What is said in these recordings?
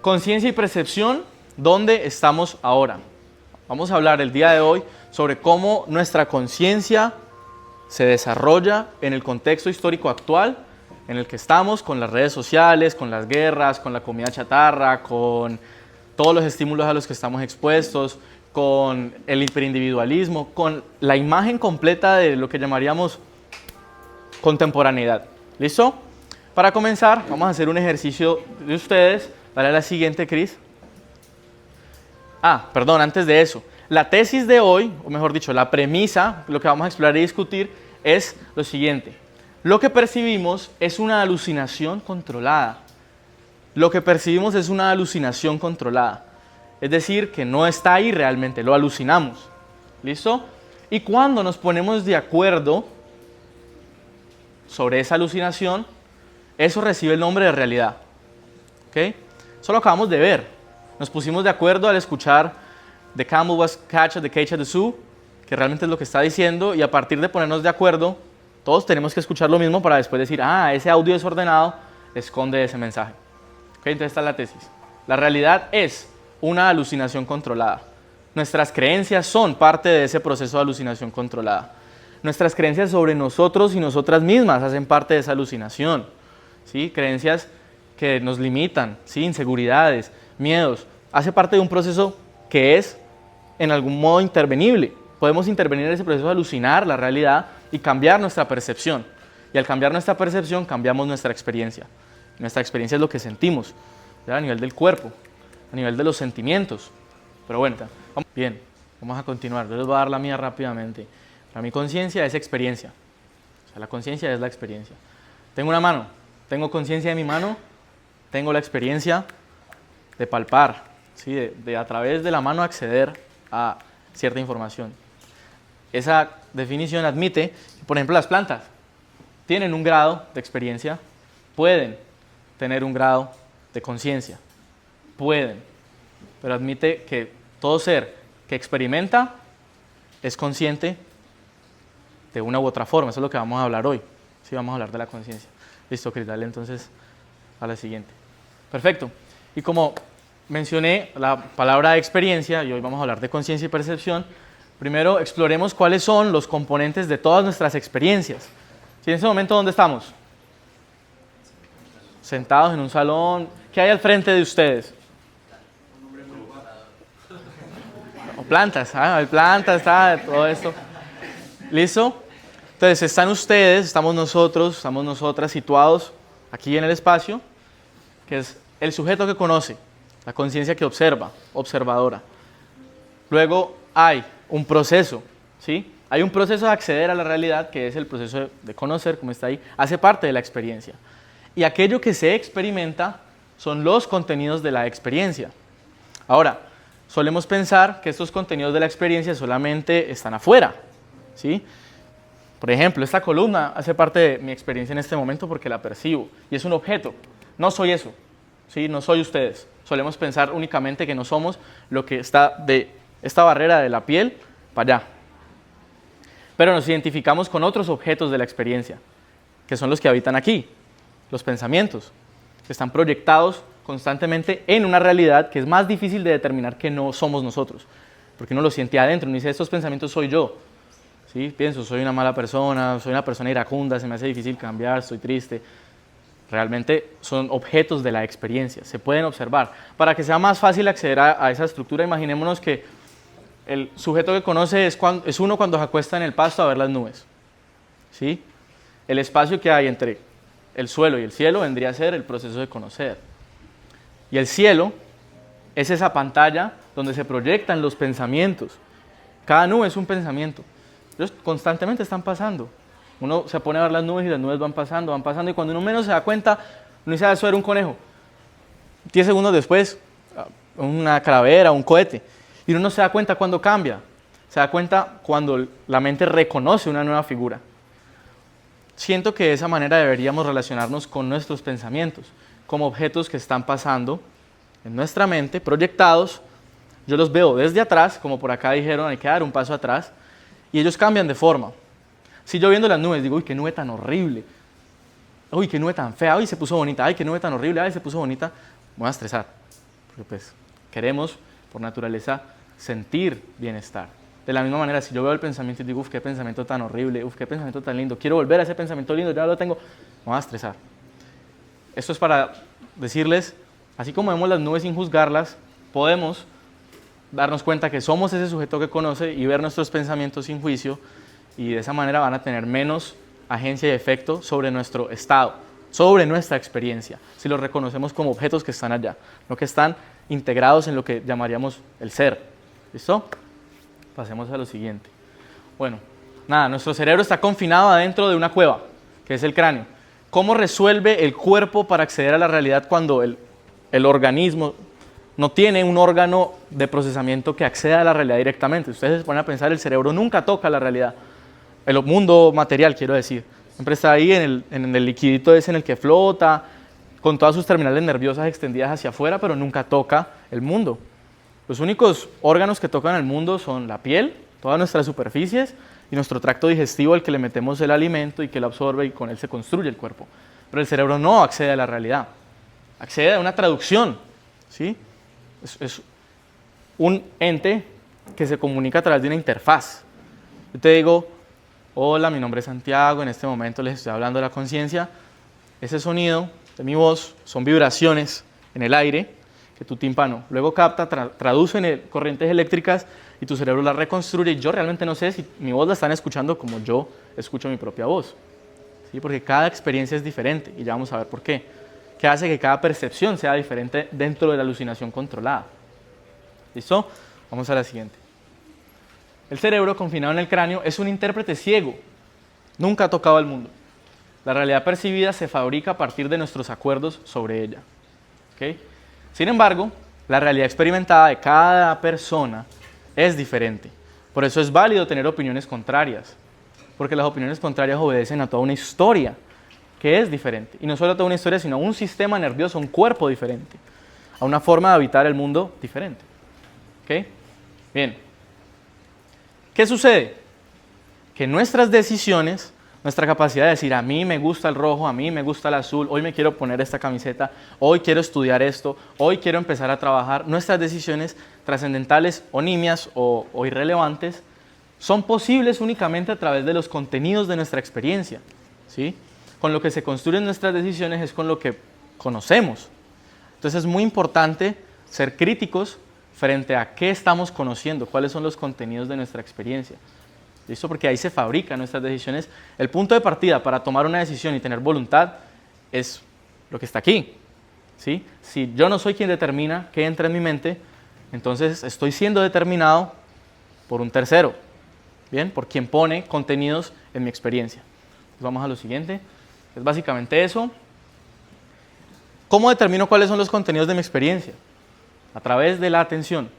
Conciencia y percepción, ¿dónde estamos ahora? Vamos a hablar el día de hoy sobre cómo nuestra conciencia se desarrolla en el contexto histórico actual en el que estamos, con las redes sociales, con las guerras, con la comida chatarra, con todos los estímulos a los que estamos expuestos, con el hiperindividualismo, con la imagen completa de lo que llamaríamos contemporaneidad. ¿Listo? Para comenzar, vamos a hacer un ejercicio de ustedes. Dale a la siguiente, Cris. Perdón, antes de eso. La tesis de hoy, o mejor dicho, la premisa, lo que vamos a explorar y discutir, es lo siguiente. Lo que percibimos es una alucinación controlada. Lo que percibimos es una alucinación controlada. Es decir, que no está ahí realmente, lo alucinamos. ¿Listo? Y cuando nos ponemos de acuerdo sobre esa alucinación, eso recibe el nombre de realidad. ¿Ok? Eso lo acabamos de ver. Nos pusimos de acuerdo al escuchar The camel was catched at the cage at the zoo, que realmente es lo que está diciendo, y a partir de ponernos de acuerdo, todos tenemos que escuchar lo mismo para después decir, ese audio desordenado esconde ese mensaje. ¿Ok? Entonces esta es la tesis. La realidad es una alucinación controlada. Nuestras creencias son parte de ese proceso de alucinación controlada. Nuestras creencias sobre nosotros y nosotras mismas hacen parte de esa alucinación. ¿Sí? Creencias que nos limitan, ¿sí? Inseguridades, miedos. Hace parte de un proceso que es en algún modo intervenible. Podemos intervenir en ese proceso de alucinar la realidad y cambiar nuestra percepción. Y al cambiar nuestra percepción, cambiamos nuestra experiencia. Nuestra experiencia es lo que sentimos, ¿ya? A nivel del cuerpo, a nivel de los sentimientos. Pero bueno, bien, vamos a continuar. Yo les voy a dar la mía rápidamente. Para mí, conciencia es experiencia. O sea, la conciencia es la experiencia. Tengo una mano, tengo conciencia de mi mano, tengo la experiencia de palpar, ¿sí? de a través de la mano acceder a cierta información. Esa definición admite que, por ejemplo, las plantas tienen un grado de experiencia, pueden tener un grado de conciencia, pueden, pero admite que todo ser que experimenta es consciente de una u otra forma. Eso es lo que vamos a hablar hoy. Sí, vamos a hablar de la conciencia. Listo, Cris, dale entonces a la siguiente. Perfecto. Y como mencioné la palabra experiencia, y hoy vamos a hablar de conciencia y percepción, primero exploremos cuáles son los componentes de todas nuestras experiencias. ¿Sí? En ese momento, ¿dónde estamos? Sentados en un salón. ¿Qué hay al frente de ustedes? O plantas, hay plantas, está todo esto. ¿Listo? Entonces, están ustedes, estamos nosotros, estamos nosotras situados aquí en el espacio, que es el sujeto que conoce, la conciencia que observa, observadora. Luego hay un proceso, ¿sí? Hay un proceso de acceder a la realidad, que es el proceso de conocer, como está ahí, hace parte de la experiencia. Y aquello que se experimenta son los contenidos de la experiencia. Ahora, solemos pensar que estos contenidos de la experiencia solamente están afuera, ¿sí? Por ejemplo, esta columna hace parte de mi experiencia en este momento porque la percibo y es un objeto. No soy eso, ¿sí? No soy ustedes. Solemos pensar únicamente que no somos lo que está de esta barrera de la piel para allá. Pero nos identificamos con otros objetos de la experiencia, que son los que habitan aquí, los pensamientos, que están proyectados constantemente en una realidad que es más difícil de determinar que no somos nosotros, porque uno lo siente adentro, uno dice, estos pensamientos soy yo. ¿Sí? Pienso, soy una mala persona, soy una persona iracunda, se me hace difícil cambiar, estoy triste. Realmente son objetos de la experiencia, se pueden observar. Para que sea más fácil acceder a esa estructura, imaginémonos que el sujeto que conoce es uno cuando se acuesta en el pasto a ver las nubes. ¿Sí? El espacio que hay entre el suelo y el cielo vendría a ser el proceso de conocer. Y el cielo es esa pantalla donde se proyectan los pensamientos. Cada nube es un pensamiento. Ellos constantemente están pasando. Uno se pone a ver las nubes y las nubes van pasando, y cuando uno menos se da cuenta, uno dice, eso era un conejo. 10 segundos después, una calavera, un cohete. Y uno no se da cuenta cuando cambia. Se da cuenta cuando la mente reconoce una nueva figura. Siento que de esa manera deberíamos relacionarnos con nuestros pensamientos, como objetos que están pasando en nuestra mente, proyectados. Yo los veo desde atrás, como por acá dijeron, hay que dar un paso atrás, y ellos cambian de forma. Si yo viendo las nubes digo, uy, qué nube tan horrible, uy, qué nube tan fea, uy, se puso bonita, ay, qué nube tan horrible, ay, se puso bonita, me voy a estresar. porque pues queremos, por naturaleza, sentir bienestar. De la misma manera, si yo veo el pensamiento y digo, qué pensamiento tan horrible, qué pensamiento tan lindo, quiero volver a ese pensamiento lindo, ya lo tengo, me voy a estresar. Esto es para decirles, así como vemos las nubes sin juzgarlas, podemos darnos cuenta que somos ese sujeto que conoce y ver nuestros pensamientos sin juicio, y de esa manera van a tener menos agencia y efecto sobre nuestro estado, sobre nuestra experiencia, si los reconocemos como objetos que están allá, no que están integrados en lo que llamaríamos el ser. ¿Listo? Pasemos a lo siguiente. Bueno, nada, nuestro cerebro está confinado adentro de una cueva, que es el cráneo. ¿Cómo resuelve el cuerpo para acceder a la realidad cuando el organismo no tiene un órgano de procesamiento que acceda a la realidad directamente? Ustedes se ponen a pensar, el cerebro nunca toca la realidad, el mundo material, quiero decir. Siempre está ahí en el liquidito ese en el que flota, con todas sus terminales nerviosas extendidas hacia afuera, pero nunca toca el mundo. Los únicos órganos que tocan el mundo son la piel, todas nuestras superficies y nuestro tracto digestivo al que le metemos el alimento y que lo absorbe y con él se construye el cuerpo. Pero el cerebro no accede a la realidad, accede a una traducción, ¿sí? Es un ente que se comunica a través de una interfaz. Yo te digo, hola, mi nombre es Santiago, en este momento les estoy hablando de la conciencia. Ese sonido de mi voz son vibraciones en el aire que tu tímpano luego capta, traduce en corrientes eléctricas y tu cerebro las reconstruye. Y yo realmente no sé si mi voz la están escuchando como yo escucho mi propia voz, ¿sí? Porque cada experiencia es diferente y ya vamos a ver por qué. ¿Qué hace que cada percepción sea diferente dentro de la alucinación controlada? ¿Listo? Vamos a la siguiente. El cerebro confinado en el cráneo es un intérprete ciego. Nunca ha tocado el mundo. La realidad percibida se fabrica a partir de nuestros acuerdos sobre ella. ¿Okay? Sin embargo, la realidad experimentada de cada persona es diferente. Por eso es válido tener opiniones contrarias, porque las opiniones contrarias obedecen a toda una historia que es diferente. Y no solo a toda una historia, sino a un sistema nervioso, un cuerpo diferente, a una forma de habitar el mundo diferente. ¿Ok? Bien. ¿Qué sucede? Que nuestras decisiones, nuestra capacidad de decir, a mí me gusta el rojo, a mí me gusta el azul, hoy me quiero poner esta camiseta, hoy quiero estudiar esto, hoy quiero empezar a trabajar, nuestras decisiones trascendentales o nimias o irrelevantes son posibles únicamente a través de los contenidos de nuestra experiencia, ¿sí? Con lo que se construyen nuestras decisiones es con lo que conocemos. Entonces es muy importante ser críticos frente a qué estamos conociendo, cuáles son los contenidos de nuestra experiencia. ¿Listo? Porque ahí se fabrican nuestras decisiones. El punto de partida para tomar una decisión y tener voluntad es lo que está aquí, ¿sí? Si yo no soy quien determina qué entra en mi mente, entonces estoy siendo determinado por un tercero, ¿bien? Por quien pone contenidos en mi experiencia. Entonces vamos a lo siguiente. Es básicamente eso. ¿Cómo determino cuáles son los contenidos de mi experiencia? A través de la atención.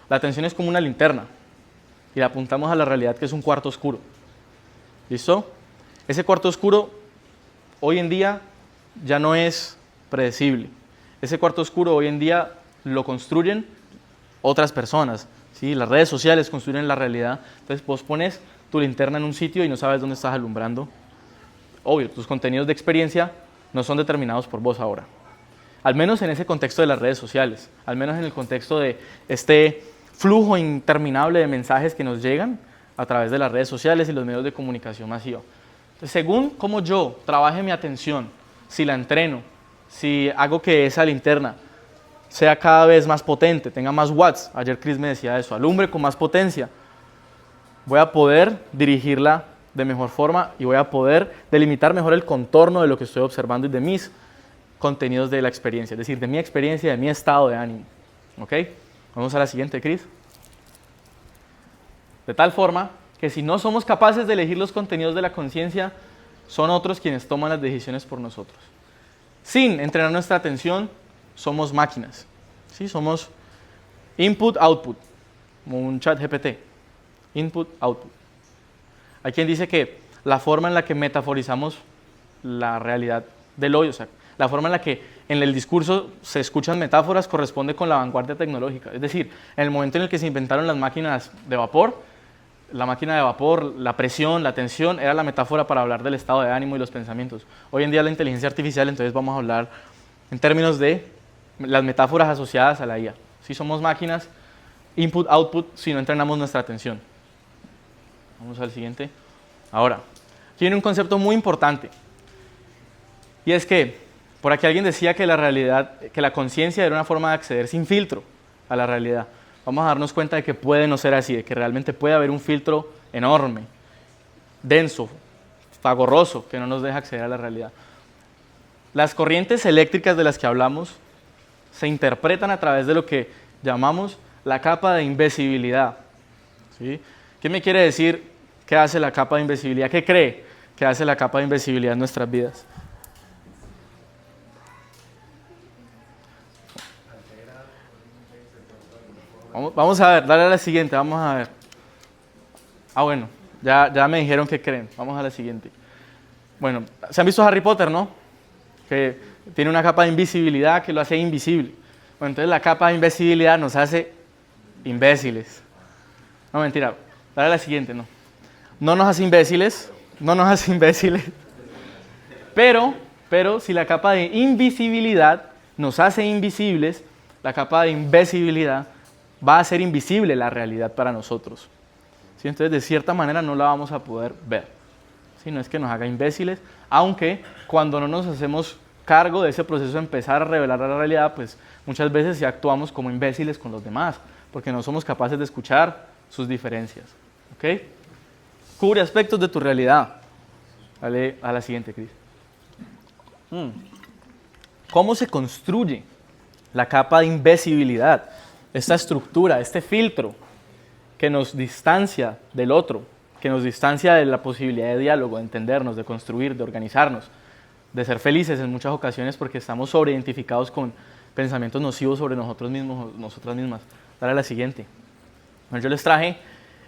La atención es como una linterna y la apuntamos a la realidad, que es un cuarto oscuro. ¿Listo? Ese cuarto oscuro hoy en día ya no es predecible. Ese cuarto oscuro hoy en día lo construyen otras personas, ¿sí? Las redes sociales construyen la realidad. Entonces vos pones tu linterna en un sitio y no sabes dónde estás alumbrando. Obvio, tus contenidos de experiencia no son determinados por vos ahora. Al menos en ese contexto de las redes sociales, al menos en el contexto de este flujo interminable de mensajes que nos llegan a través de las redes sociales y los medios de comunicación masiva. Entonces, según cómo yo trabaje mi atención, si la entreno, si hago que esa linterna sea cada vez más potente, tenga más watts, ayer Chris me decía eso, alumbre con más potencia, voy a poder dirigirla de mejor forma y voy a poder delimitar mejor el contorno de lo que estoy observando y de mis contenidos de la experiencia, es decir, de mi experiencia, de mi estado de ánimo. ¿Ok? Vamos a la siguiente, Chris. De tal forma que si no somos capaces de elegir los contenidos de la conciencia, son otros quienes toman las decisiones por nosotros. Sin entrenar nuestra atención, somos máquinas. ¿Sí? Somos input-output, como un chat GPT. Input-output. Hay quien dice que la forma en la que metaforizamos la realidad del hoy, o sea, la forma en la que en el discurso se escuchan metáforas corresponde con la vanguardia tecnológica. Es decir, en el momento en el que se inventaron las máquinas de vapor, la máquina de vapor, la presión, la tensión, era la metáfora para hablar del estado de ánimo y los pensamientos. Hoy en día la inteligencia artificial, entonces vamos a hablar en términos de las metáforas asociadas a la IA. Si somos máquinas, input-output, si no entrenamos nuestra atención. Vamos al siguiente. Ahora, tiene un concepto muy importante. Y es que, por aquí alguien decía que la realidad, que la conciencia era una forma de acceder sin filtro a la realidad. Vamos a darnos cuenta de que puede no ser así, de que realmente puede haber un filtro enorme, denso, pagorroso, que no nos deja acceder a la realidad. Las corrientes eléctricas de las que hablamos se interpretan a través de lo que llamamos la capa de invisibilidad. ¿Sí? ¿Qué me quiere decir qué hace la capa de invisibilidad? ¿Qué cree que hace la capa de invisibilidad en nuestras vidas? Vamos a ver, dale a la siguiente, vamos a ver. Bueno, ya me dijeron qué creen, vamos a la siguiente. Bueno, ¿se han visto Harry Potter, no? Que tiene una capa de invisibilidad que lo hace invisible. Bueno, entonces la capa de invisibilidad nos hace imbéciles. No, mentira, dale a la siguiente, no. No nos hace imbéciles, no nos hace imbéciles. Pero si la capa de invisibilidad nos hace invisibles, la capa de invisibilidad va a hacer invisible la realidad para nosotros. ¿Sí? Entonces, de cierta manera, no la vamos a poder ver. ¿Sí? No es que nos haga imbéciles, aunque cuando no nos hacemos cargo de ese proceso de empezar a revelar la realidad, pues muchas veces sí actuamos como imbéciles con los demás, porque no somos capaces de escuchar sus diferencias. ¿Ok? Cubre aspectos de tu realidad. Dale a la siguiente, Cris. ¿Cómo se construye la capa de invisibilidad? Esta estructura, este filtro que nos distancia del otro, que nos distancia de la posibilidad de diálogo, de entendernos, de construir, de organizarnos, de ser felices en muchas ocasiones porque estamos sobreidentificados con pensamientos nocivos sobre nosotros mismos o nosotras mismas. Dale a la siguiente. Bueno, yo les traje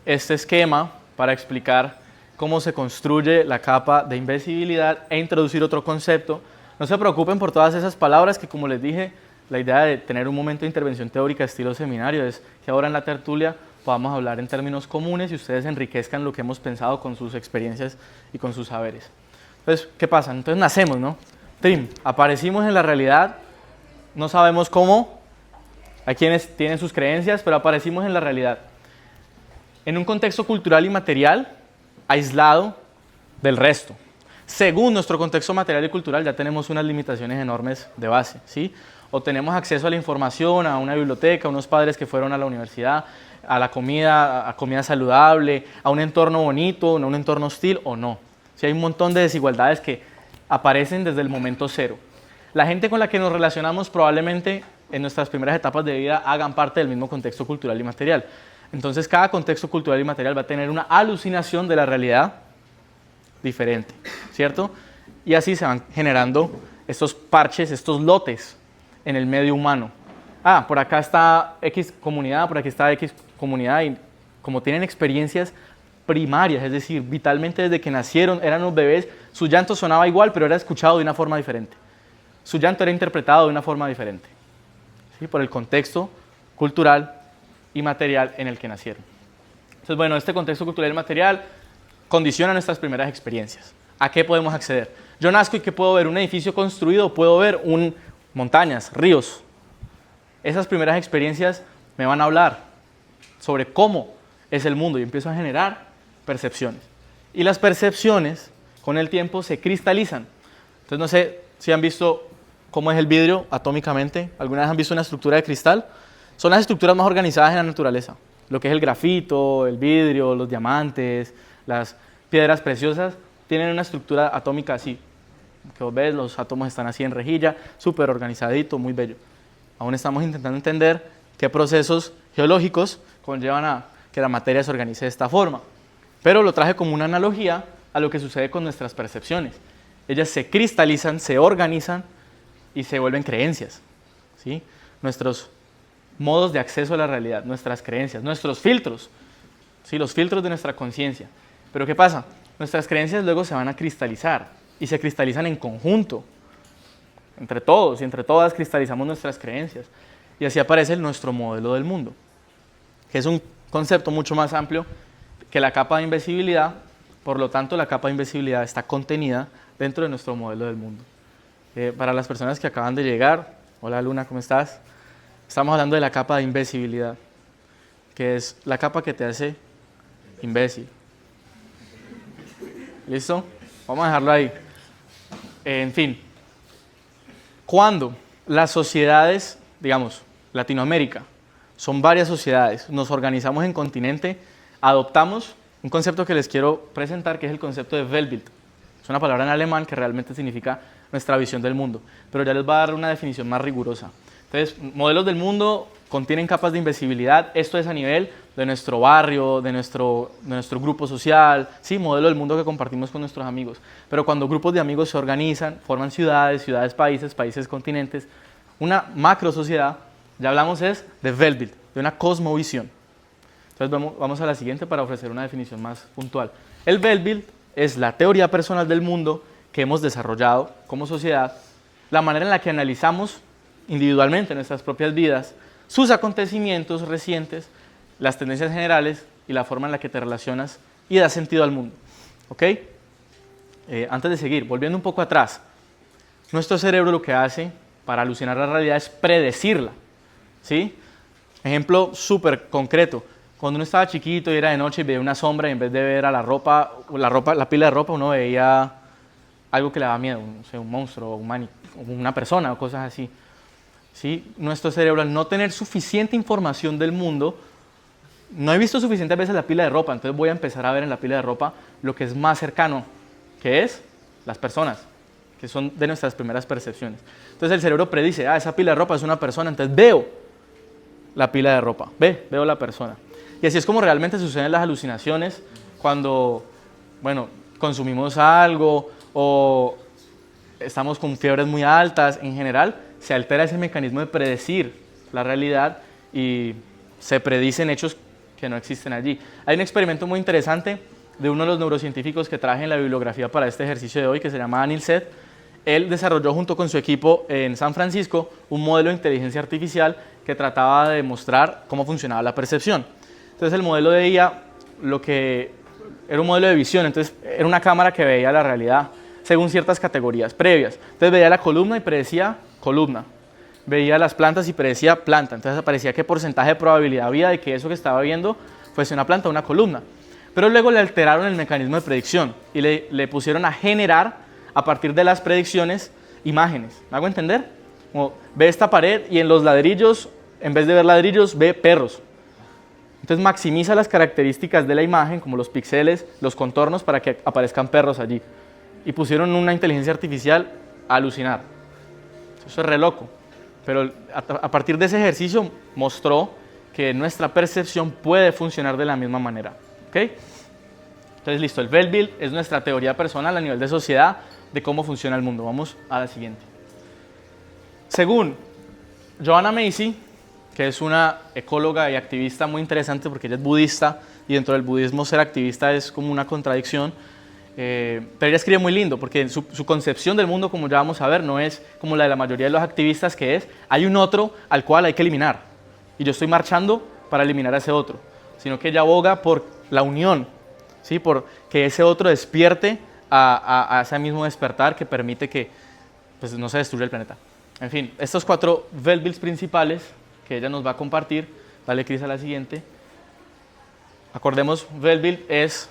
este esquema para explicar cómo se construye la capa de invisibilidad e introducir otro concepto. No se preocupen por todas esas palabras que, como les dije, la idea de tener un momento de intervención teórica estilo seminario es que ahora en la tertulia podamos hablar en términos comunes y ustedes enriquezcan lo que hemos pensado con sus experiencias y con sus saberes. Entonces, ¿qué pasa? Entonces nacemos, ¿no? Trim, aparecimos en la realidad, no sabemos cómo, hay quienes tienen sus creencias, pero aparecimos en la realidad. En un contexto cultural y material, aislado del resto. Según nuestro contexto material y cultural, ya tenemos unas limitaciones enormes de base, ¿sí? O tenemos acceso a la información, a una biblioteca, a unos padres que fueron a la universidad, a comida saludable, a un entorno bonito, a un entorno hostil o no. Sí, hay un montón de desigualdades que aparecen desde el momento cero. La gente con la que nos relacionamos probablemente en nuestras primeras etapas de vida hagan parte del mismo contexto cultural y material. Entonces cada contexto cultural y material va a tener una alucinación de la realidad diferente, ¿cierto? Y así se van generando estos parches, estos lotes en el medio humano. Por acá está X comunidad, por aquí está X comunidad, y como tienen experiencias primarias, es decir, vitalmente desde que nacieron, eran los bebés, su llanto sonaba igual, pero era escuchado de una forma diferente. Su llanto era interpretado de una forma diferente, ¿sí? Por el contexto cultural y material en el que nacieron. Entonces, bueno, este contexto cultural y material condiciona nuestras primeras experiencias. ¿A qué podemos acceder? Yo nazco y ¿qué puedo ver? Un edificio construido, puedo ver montañas, ríos. Esas primeras experiencias me van a hablar sobre cómo es el mundo y empiezo a generar percepciones. Y las percepciones con el tiempo se cristalizan. Entonces no sé si han visto cómo es el vidrio atómicamente. ¿Alguna vez han visto una estructura de cristal? Son las estructuras más organizadas en la naturaleza. Lo que es el grafito, el vidrio, los diamantes, las piedras preciosas, tienen una estructura atómica así. Que vos ves, los átomos están así en rejilla, súper organizadito, muy bello. Aún estamos intentando entender qué procesos geológicos conllevan a que la materia se organice de esta forma. Pero lo traje como una analogía a lo que sucede con nuestras percepciones. Ellas se cristalizan, se organizan y se vuelven creencias, ¿sí? Nuestros modos de acceso a la realidad, nuestras creencias, nuestros filtros, ¿sí? Los filtros de nuestra conciencia. Pero ¿qué pasa? Nuestras creencias luego se van a cristalizar y se cristalizan en conjunto. Entre todos y entre todas cristalizamos nuestras creencias. Y así aparece nuestro modelo del mundo, que es un concepto mucho más amplio que la capa de invisibilidad. Por lo tanto, la capa de invisibilidad está contenida dentro de nuestro modelo del mundo. Para las personas que acaban de llegar, Hola Luna, ¿cómo estás? Estamos hablando de la capa de invisibilidad, que es la capa que te hace imbécil. ¿Listo? Vamos a dejarlo ahí. En fin, cuando las sociedades, digamos, Latinoamérica, son varias sociedades, nos organizamos en continente, adoptamos un concepto que les quiero presentar, que es el concepto de Weltbild. Es una palabra en alemán que realmente significa nuestra visión del mundo, pero ya les voy a dar una definición más rigurosa. Entonces, modelos del mundo contienen capas de invisibilidad, esto es a nivel de nuestro barrio, de nuestro grupo social, sí, modelo del mundo que compartimos con nuestros amigos. Pero cuando grupos de amigos se organizan, forman ciudades, países, continentes, una macro sociedad, ya hablamos es de Weltbild, de una cosmovisión. Entonces vamos a la siguiente para ofrecer una definición más puntual. El Weltbild es la teoría personal del mundo que hemos desarrollado como sociedad, la manera en la que analizamos individualmente nuestras propias vidas, sus acontecimientos recientes, las tendencias generales y la forma en la que te relacionas y das sentido al mundo. ¿Ok? Antes de seguir, volviendo un poco atrás, nuestro cerebro lo que hace para alucinar la realidad es predecirla. ¿Sí? Ejemplo súper concreto. Cuando uno estaba chiquito y era de noche y veía una sombra y en vez de ver a la pila de ropa, uno veía algo que le daba miedo, no sé, un monstruo, una persona o cosas así. ¿Sí? Nuestro cerebro, al no tener suficiente información del mundo, no he visto suficientes veces la pila de ropa, entonces voy a empezar a ver en la pila de ropa lo que es más cercano, que es las personas, que son de nuestras primeras percepciones. Entonces el cerebro predice, esa pila de ropa es una persona, entonces veo la pila de ropa, veo la persona. Y así es como realmente suceden las alucinaciones cuando, bueno, consumimos algo o estamos con fiebres muy altas. En general, se altera ese mecanismo de predecir la realidad y se predicen hechos que no existen allí. Hay un experimento muy interesante de uno de los neurocientíficos que traje en la bibliografía para este ejercicio de hoy, que se llama Anil Seth. Él desarrolló junto con su equipo en San Francisco un modelo de inteligencia artificial que trataba de demostrar cómo funcionaba la percepción. Entonces el modelo de IA era un modelo de visión, entonces era una cámara que veía la realidad según ciertas categorías previas. Entonces veía la columna y predecía columna, veía las plantas y predecía planta, entonces aparecía qué porcentaje de probabilidad había de que eso que estaba viendo fuese una planta o una columna. Pero luego le alteraron el mecanismo de predicción y le pusieron a generar a partir de las predicciones imágenes. ¿Me hago entender? Como ve esta pared y en los ladrillos, en vez de ver ladrillos, ve perros. Entonces maximiza las características de la imagen, como los píxeles, los contornos, para que aparezcan perros allí. Y pusieron una inteligencia artificial a alucinar. Eso es re loco. Pero a partir de ese ejercicio mostró que nuestra percepción puede funcionar de la misma manera. ¿Okay? Entonces, listo, el Weltbild es nuestra teoría personal a nivel de sociedad de cómo funciona el mundo. Vamos a la siguiente. Según Joanna Macy, que es una ecóloga y activista muy interesante porque ella es budista y dentro del budismo ser activista es como una contradicción, pero ella escribe muy lindo porque su concepción del mundo, como ya vamos a ver, no es como la de la mayoría de los activistas, que es hay un otro al cual hay que eliminar y yo estoy marchando para eliminar a ese otro, sino que ella aboga por la unión, ¿sí? Por que ese otro despierte a ese mismo despertar que permite que pues, no se destruya el planeta. En fin, estos 4 Weltbilds principales que ella nos va a compartir. Dale, Cris, a la siguiente. Acordemos, Weltbild es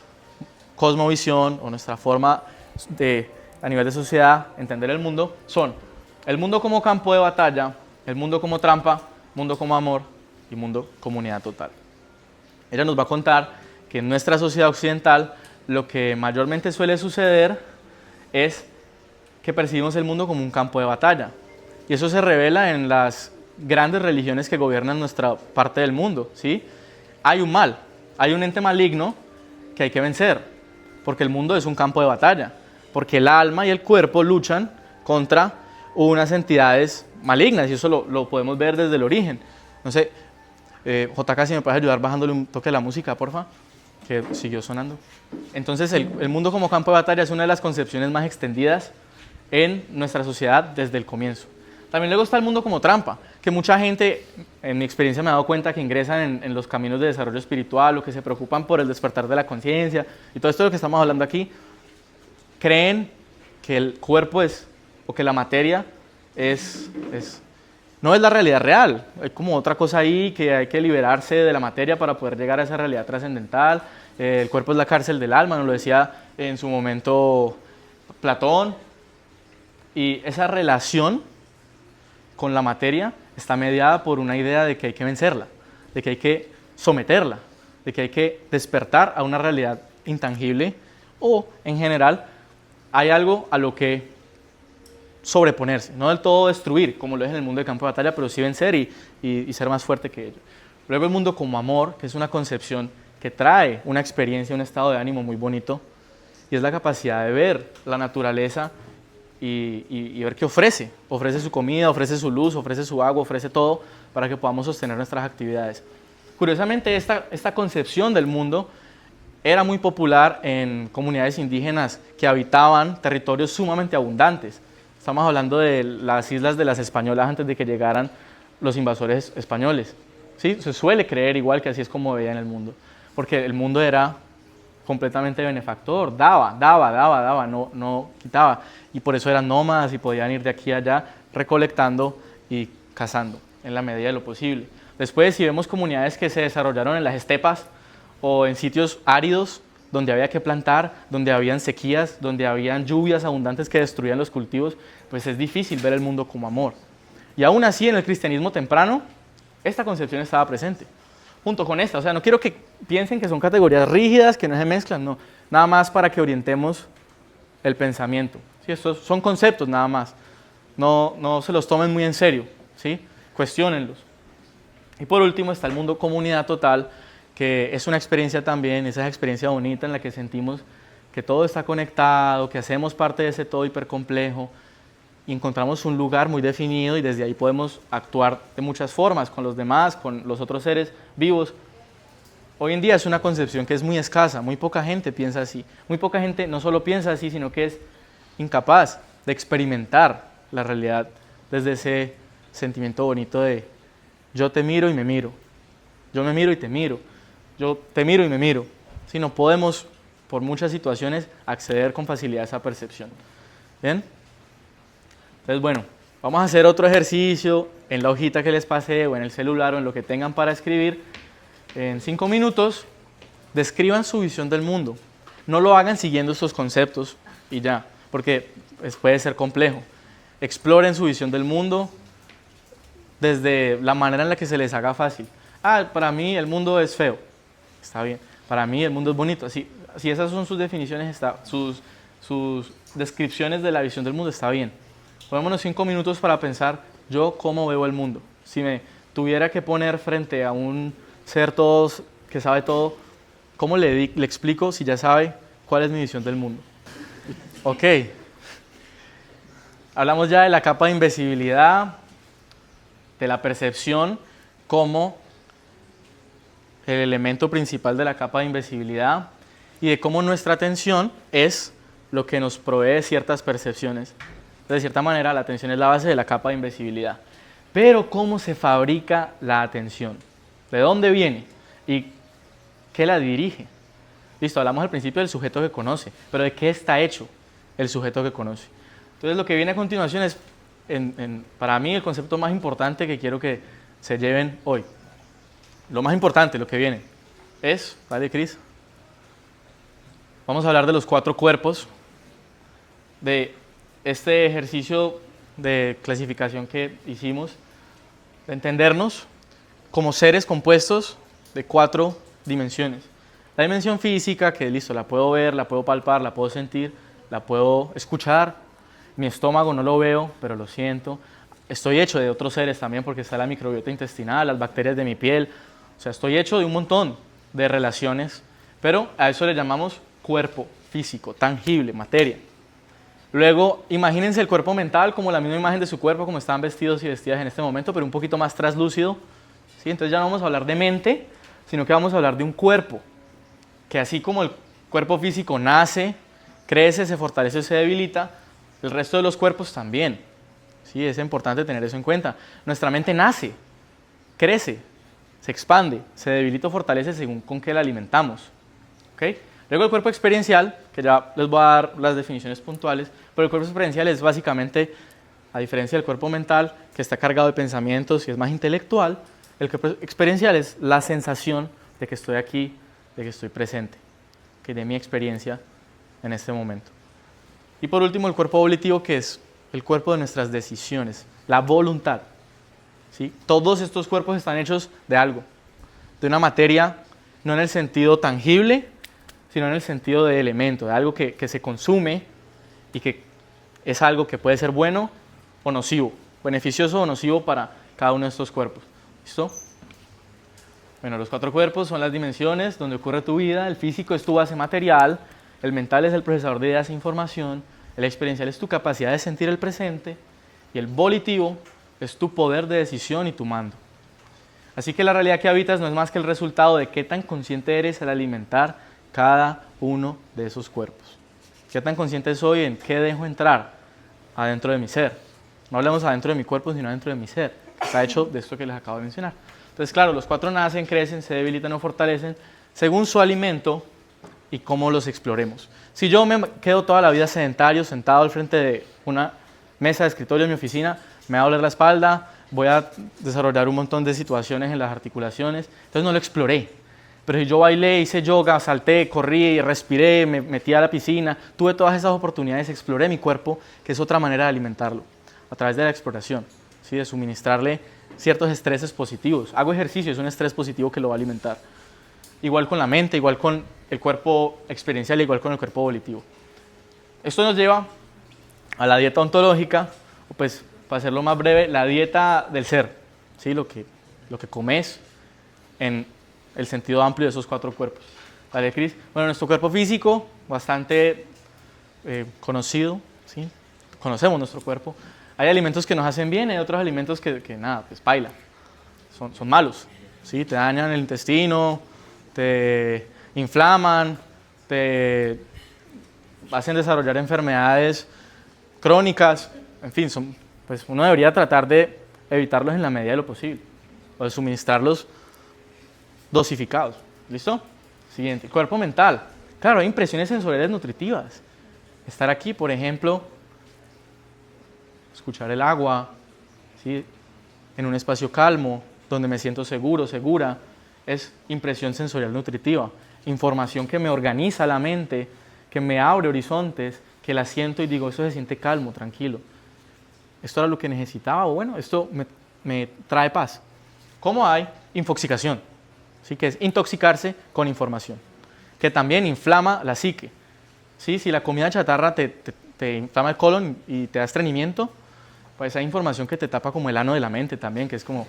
cosmovisión o nuestra forma de, a nivel de sociedad, entender el mundo. Son el mundo como campo de batalla, el mundo como trampa, mundo como amor y mundo como unidad total. Ella nos va a contar que en nuestra sociedad occidental lo que mayormente suele suceder es que percibimos el mundo como un campo de batalla. Y eso se revela en las grandes religiones que gobiernan nuestra parte del mundo, ¿sí? Hay un mal, hay un ente maligno que hay que vencer, porque el mundo es un campo de batalla, porque el alma y el cuerpo luchan contra unas entidades malignas, y eso lo podemos ver desde el origen. No sé, JK, si me puedes ayudar bajándole un toque a la música, porfa, que siguió sonando. Entonces, el mundo como campo de batalla es una de las concepciones más extendidas en nuestra sociedad desde el comienzo. También luego está el mundo como trampa, que mucha gente, en mi experiencia me he dado cuenta que ingresan en los caminos de desarrollo espiritual o que se preocupan por el despertar de la conciencia y todo esto de lo que estamos hablando aquí, creen que el cuerpo o que la materia es no es la realidad real. Hay como otra cosa ahí que hay que liberarse de la materia para poder llegar a esa realidad trascendental. El cuerpo es la cárcel del alma, nos lo decía en su momento Platón. Y esa relación con la materia está mediada por una idea de que hay que vencerla, de que hay que someterla, de que hay que despertar a una realidad intangible o, en general, hay algo a lo que sobreponerse, no del todo destruir, como lo es en el mundo de campo de batalla, pero sí vencer y ser más fuerte que ello. Luego el mundo como amor, que es una concepción que trae una experiencia, un estado de ánimo muy bonito, y es la capacidad de ver la naturaleza y ver qué ofrece. Ofrece su comida, ofrece su luz, ofrece su agua, ofrece todo para que podamos sostener nuestras actividades. Curiosamente, esta concepción del mundo era muy popular en comunidades indígenas que habitaban territorios sumamente abundantes. Estamos hablando de las islas de las Españolas antes de que llegaran los invasores españoles. ¿Sí? Se suele creer igual que así es como veían el mundo, porque el mundo era completamente benefactor, daba, no quitaba. Y por eso eran nómadas y podían ir de aquí a allá recolectando y cazando en la medida de lo posible. Después, si vemos comunidades que se desarrollaron en las estepas o en sitios áridos, donde había que plantar, donde habían sequías, donde habían lluvias abundantes que destruían los cultivos, pues es difícil ver el mundo como amor. Y aún así, en el cristianismo temprano, esta concepción estaba presente, junto con esta. O sea, no quiero que piensen que son categorías rígidas, que no se mezclan, no. Nada más para que orientemos el pensamiento. ¿Sí? Estos son conceptos nada más. No se los tomen muy en serio, ¿sí? Cuestiónenlos. Y por último está el mundo comunidad total, que es una experiencia también, esa experiencia bonita en la que sentimos que todo está conectado, que hacemos parte de ese todo hipercomplejo y encontramos un lugar muy definido y desde ahí podemos actuar de muchas formas con los demás, con los otros seres vivos. Hoy en día es una concepción que es muy escasa, muy poca gente piensa así. Muy poca gente no solo piensa así, sino que es incapaz de experimentar la realidad desde ese sentimiento bonito de yo te miro y me miro, yo me miro y te miro, yo te miro y me miro. Si no podemos, por muchas situaciones, acceder con facilidad a esa percepción. ¿Bien? Entonces, bueno, vamos a hacer otro ejercicio en la hojita que les pasé o en el celular o en lo que tengan para escribir. En 5 minutos, describan su visión del mundo. No lo hagan siguiendo estos conceptos y ya, porque puede ser complejo. Exploren su visión del mundo desde la manera en la que se les haga fácil. Para mí el mundo es feo. Está bien. Para mí el mundo es bonito. Si esas son sus definiciones, sus descripciones de la visión del mundo, está bien. Tomémonos 5 minutos para pensar yo cómo veo el mundo. Si me tuviera que poner frente a un ser todos que sabe todo, ¿cómo le explico si ya sabe cuál es mi visión del mundo? Ok. Hablamos ya de la capa de invisibilidad, de la percepción como el elemento principal de la capa de invisibilidad y de cómo nuestra atención es lo que nos provee ciertas percepciones. De cierta manera, la atención es la base de la capa de invisibilidad. Pero ¿cómo se fabrica la atención? ¿De dónde viene? ¿Y qué la dirige? Listo, hablamos al principio del sujeto que conoce, pero ¿de qué está hecho el sujeto que conoce? Entonces, lo que viene a continuación es, para mí, el concepto más importante que quiero que se lleven hoy. Lo más importante, lo que viene, es, ¿vale, Cris? Vamos a hablar de los 4 cuerpos, de este ejercicio de clasificación que hicimos, de entendernos como seres compuestos de 4 dimensiones. La dimensión física, que listo, la puedo ver, la puedo palpar, la puedo sentir, la puedo escuchar. Mi estómago no lo veo, pero lo siento. Estoy hecho de otros seres también porque está la microbiota intestinal, las bacterias de mi piel. O sea, estoy hecho de un montón de relaciones, pero a eso le llamamos cuerpo físico, tangible, materia. Luego, imagínense el cuerpo mental como la misma imagen de su cuerpo, como están vestidos y vestidas en este momento, pero un poquito más traslúcido. ¿Sí? Entonces ya no vamos a hablar de mente, sino que vamos a hablar de un cuerpo, que así como el cuerpo físico nace, crece, se fortalece, se debilita, el resto de los cuerpos también. Sí, es importante tener eso en cuenta. Nuestra mente nace, crece, se expande, se debilita o fortalece según con qué la alimentamos. ¿Okay? Luego el cuerpo experiencial, que ya les voy a dar las definiciones puntuales, pero el cuerpo experiencial es básicamente a diferencia del cuerpo mental, que está cargado de pensamientos y es más intelectual, el cuerpo experiencial es la sensación de que estoy aquí, de que estoy presente, que de mi experiencia en este momento. Y por último, el cuerpo volitivo, que es el cuerpo de nuestras decisiones, la voluntad. ¿Sí? Todos estos cuerpos están hechos de algo, de una materia, no en el sentido tangible, sino en el sentido de elemento, de algo que se consume y que es algo que puede ser bueno o nocivo, beneficioso o nocivo para cada uno de estos cuerpos. ¿Listo? Bueno, los 4 cuerpos son las dimensiones donde ocurre tu vida. El físico es tu base material, el mental es el procesador de ideas e información, el experiencial es tu capacidad de sentir el presente y el volitivo es tu poder de decisión y tu mando. Así que la realidad que habitas no es más que el resultado de qué tan consciente eres al alimentar cada uno de esos cuerpos. ¿Qué tan consciente soy en qué dejo entrar adentro de mi ser? No hablamos adentro de mi cuerpo, sino adentro de mi ser. Está hecho de esto que les acabo de mencionar. Entonces, claro, los 4 nacen, crecen, se debilitan o fortalecen según su alimento y cómo los exploremos. Si yo me quedo toda la vida sedentario, sentado al frente de una mesa de escritorio en mi oficina, me va a doler la espalda, voy a desarrollar un montón de situaciones en las articulaciones, entonces no lo exploré. Pero si yo bailé, hice yoga, salté, corrí, respiré, me metí a la piscina, tuve todas esas oportunidades, exploré mi cuerpo, que es otra manera de alimentarlo, a través de la exploración, ¿sí? De suministrarle ciertos estreses positivos. Hago ejercicio, es un estrés positivo que lo va a alimentar. Igual con la mente, igual con el cuerpo experiencial, igual con el cuerpo volitivo. Esto nos lleva a la dieta ontológica, o pues, para hacerlo más breve, la dieta del ser, ¿sí? Lo que comes en el sentido amplio de esos 4 cuerpos. ¿Vale, Cris? Bueno, nuestro cuerpo físico, bastante conocido, ¿sí? Conocemos nuestro cuerpo. Hay alimentos que nos hacen bien, hay otros alimentos que nada, pues paila, son malos, ¿sí? Te dañan el intestino, te inflaman, te hacen desarrollar enfermedades crónicas, en fin, pues uno debería tratar de evitarlos en la medida de lo posible, o de suministrarlos dosificados. ¿Listo? Siguiente, cuerpo mental. Claro, hay impresiones sensoriales nutritivas. Estar aquí, por ejemplo, escuchar el agua, ¿sí? En un espacio calmo, donde me siento seguro, segura, es impresión sensorial nutritiva. Información que me organiza la mente, que me abre horizontes, que la siento y digo, eso se siente calmo, tranquilo. Esto era lo que necesitaba, o bueno, esto me trae paz. ¿Cómo hay infoxicación? ¿Sí? Que es intoxicarse con información, que también inflama la psique. ¿Sí? Si la comida chatarra te inflama el colon y te da estreñimiento, pues hay información que te tapa como el ano de la mente también, que es como,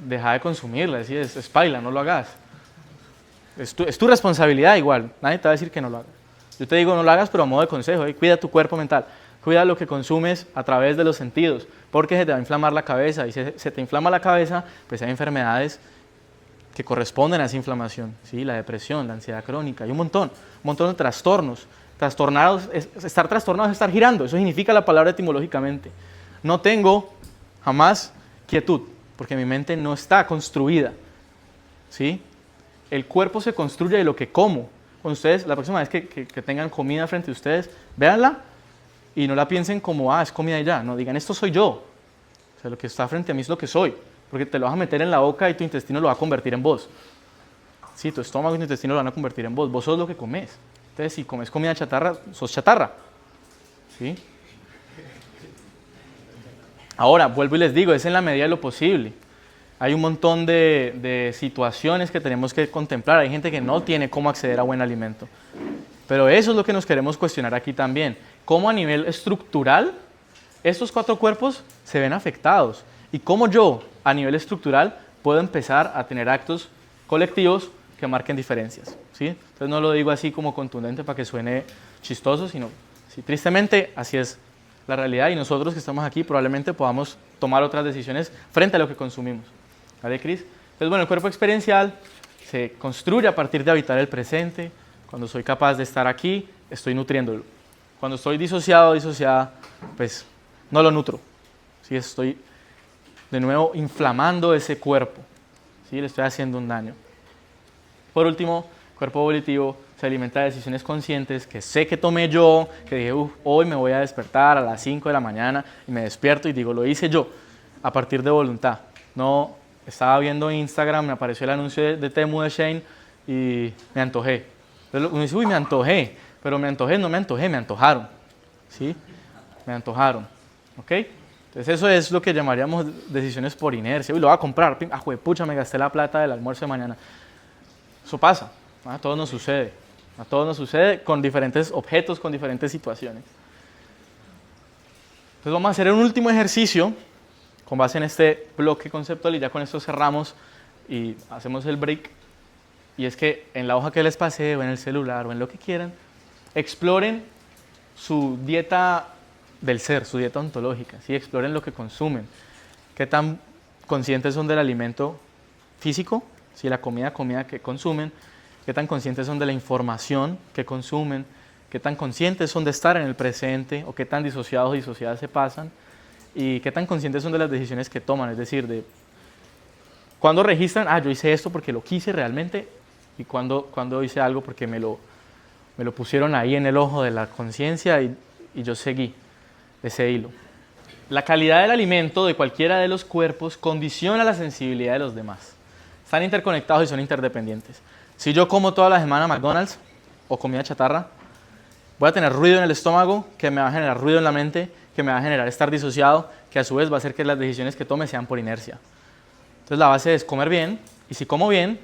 deja de consumirla, es paila, no lo hagas. Es tu responsabilidad igual, nadie te va a decir que no lo hagas. Yo te digo no lo hagas, pero a modo de consejo, cuida tu cuerpo mental, cuida lo que consumes a través de los sentidos, porque se te va a inflamar la cabeza, y si se te inflama la cabeza, pues hay enfermedades que corresponden a esa inflamación, ¿sí? La depresión, la ansiedad crónica, hay un montón de trastornos. Estar trastornado es estar girando, eso significa la palabra etimológicamente. No tengo jamás quietud, porque mi mente no está construida, ¿sí? El cuerpo se construye de lo que como. Cuando ustedes, la próxima vez que tengan comida frente a ustedes, véanla y no la piensen como, es comida y ya. No, digan, esto soy yo. O sea, lo que está frente a mí es lo que soy, porque te lo vas a meter en la boca y tu intestino lo va a convertir en vos. Sí, tu estómago y tu intestino lo van a convertir en vos. Vos sos lo que comes. Entonces, si comes comida chatarra, sos chatarra. ¿Sí? Ahora, vuelvo y les digo, es en la medida de lo posible. Hay un montón de situaciones que tenemos que contemplar. Hay gente que no tiene cómo acceder a buen alimento. Pero eso es lo que nos queremos cuestionar aquí también. Cómo a nivel estructural estos 4 cuerpos se ven afectados. Y cómo yo, a nivel estructural, puedo empezar a tener actos colectivos que marquen diferencias, ¿sí? Entonces no lo digo así como contundente para que suene chistoso, sino, sí, tristemente, así es la realidad y nosotros que estamos aquí probablemente podamos tomar otras decisiones frente a lo que consumimos. ¿Vale, Cris? Entonces, bueno, el cuerpo experiencial se construye a partir de habitar el presente. Cuando soy capaz de estar aquí, estoy nutriéndolo. Cuando estoy disociado o disociada, pues no lo nutro, ¿sí? Estoy de nuevo inflamando ese cuerpo, ¿sí? Le estoy haciendo un daño. Por último, cuerpo volitivo se alimenta de decisiones conscientes que sé que tomé yo, que dije, hoy me voy a despertar a las 5 de la mañana y me despierto y digo, lo hice yo, a partir de voluntad. No, estaba viendo Instagram, me apareció el anuncio de Temu de Shane y me antojé. Entonces uno dice, uy, me antojé, pero me antojé, no me antojé, me antojaron. ¿Sí? Me antojaron. ¿Ok? Entonces eso es lo que llamaríamos decisiones por inercia. Uy, lo voy a comprar, pucha, me gasté la plata del almuerzo de mañana. Eso pasa, a todos nos sucede. A todos nos sucede con diferentes objetos, con diferentes situaciones. Entonces vamos a hacer un último ejercicio con base en este bloque conceptual y ya con esto cerramos y hacemos el break. Y es que en la hoja que les pasé o en el celular o en lo que quieran, exploren su dieta del ser, su dieta ontológica, ¿sí? Exploren lo que consumen, qué tan conscientes son del alimento físico, ¿sí? La comida que consumen, qué tan conscientes son de la información que consumen, qué tan conscientes son de estar en el presente o qué tan disociados o disociadas se pasan y qué tan conscientes son de las decisiones que toman, es decir, de cuando registran, yo hice esto porque lo quise realmente y cuando hice algo porque me lo pusieron ahí en el ojo de la conciencia y yo seguí ese hilo. La calidad del alimento de cualquiera de los cuerpos condiciona la sensibilidad de los demás. Están interconectados y son interdependientes. Si yo como toda la semana McDonald's o comida chatarra, voy a tener ruido en el estómago, que me va a generar ruido en la mente, que me va a generar estar disociado, que a su vez va a hacer que las decisiones que tome sean por inercia. Entonces la base es comer bien, y si como bien,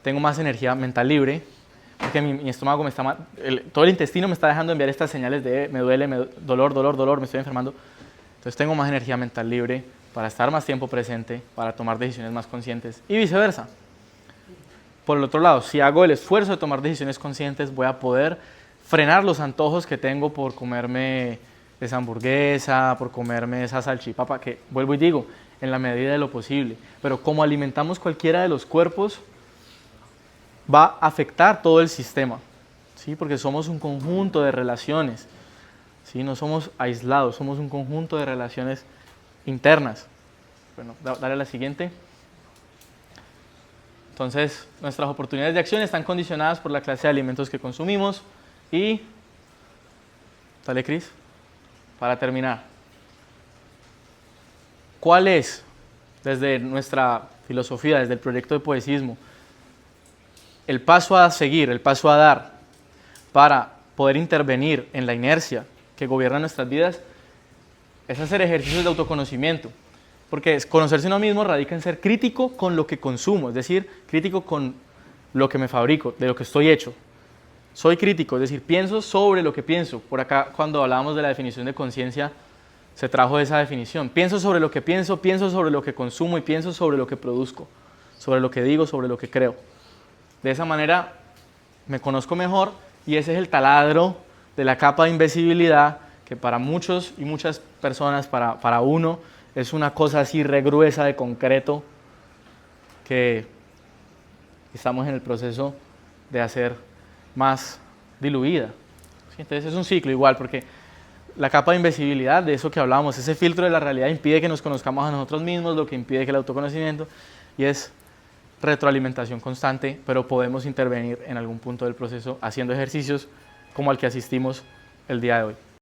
tengo más energía mental libre, porque mi estómago todo el intestino me está dejando enviar estas señales de me duele, dolor, me estoy enfermando. Entonces tengo más energía mental libre para estar más tiempo presente, para tomar decisiones más conscientes y viceversa. Por el otro lado, si hago el esfuerzo de tomar decisiones conscientes, voy a poder frenar los antojos que tengo por comerme esa hamburguesa, por comerme esa salchipapa, que vuelvo y digo, en la medida de lo posible. Pero como alimentamos cualquiera de los cuerpos, va a afectar todo el sistema, ¿sí? Porque somos un conjunto de relaciones, ¿sí? No somos aislados, somos un conjunto de relaciones internas. Bueno, dale a la siguiente. Entonces, nuestras oportunidades de acción están condicionadas por la clase de alimentos que consumimos y, dale Cris, para terminar, ¿cuál es, desde nuestra filosofía, desde el proyecto de poesismo, el paso a seguir, el paso a dar para poder intervenir en la inercia que gobierna nuestras vidas? Es hacer ejercicios de autoconocimiento, porque conocerse uno mismo radica en ser crítico con lo que consumo, es decir, crítico con lo que me fabrico, de lo que estoy hecho. Soy crítico, es decir, pienso sobre lo que pienso. Por acá, cuando hablábamos de la definición de conciencia, se trajo esa definición. Pienso sobre lo que pienso sobre lo que consumo y pienso sobre lo que produzco, sobre lo que digo, sobre lo que creo. De esa manera me conozco mejor y ese es el taladro de la capa de invisibilidad que para muchos y muchas personas, para uno, es una cosa así regruesa de concreto que estamos en el proceso de hacer más diluida. ¿Sí? Entonces es un ciclo igual, porque la capa de invisibilidad, de eso que hablábamos, ese filtro de la realidad impide que nos conozcamos a nosotros mismos, lo que impide que el autoconocimiento, y es retroalimentación constante, pero podemos intervenir en algún punto del proceso haciendo ejercicios como al que asistimos el día de hoy.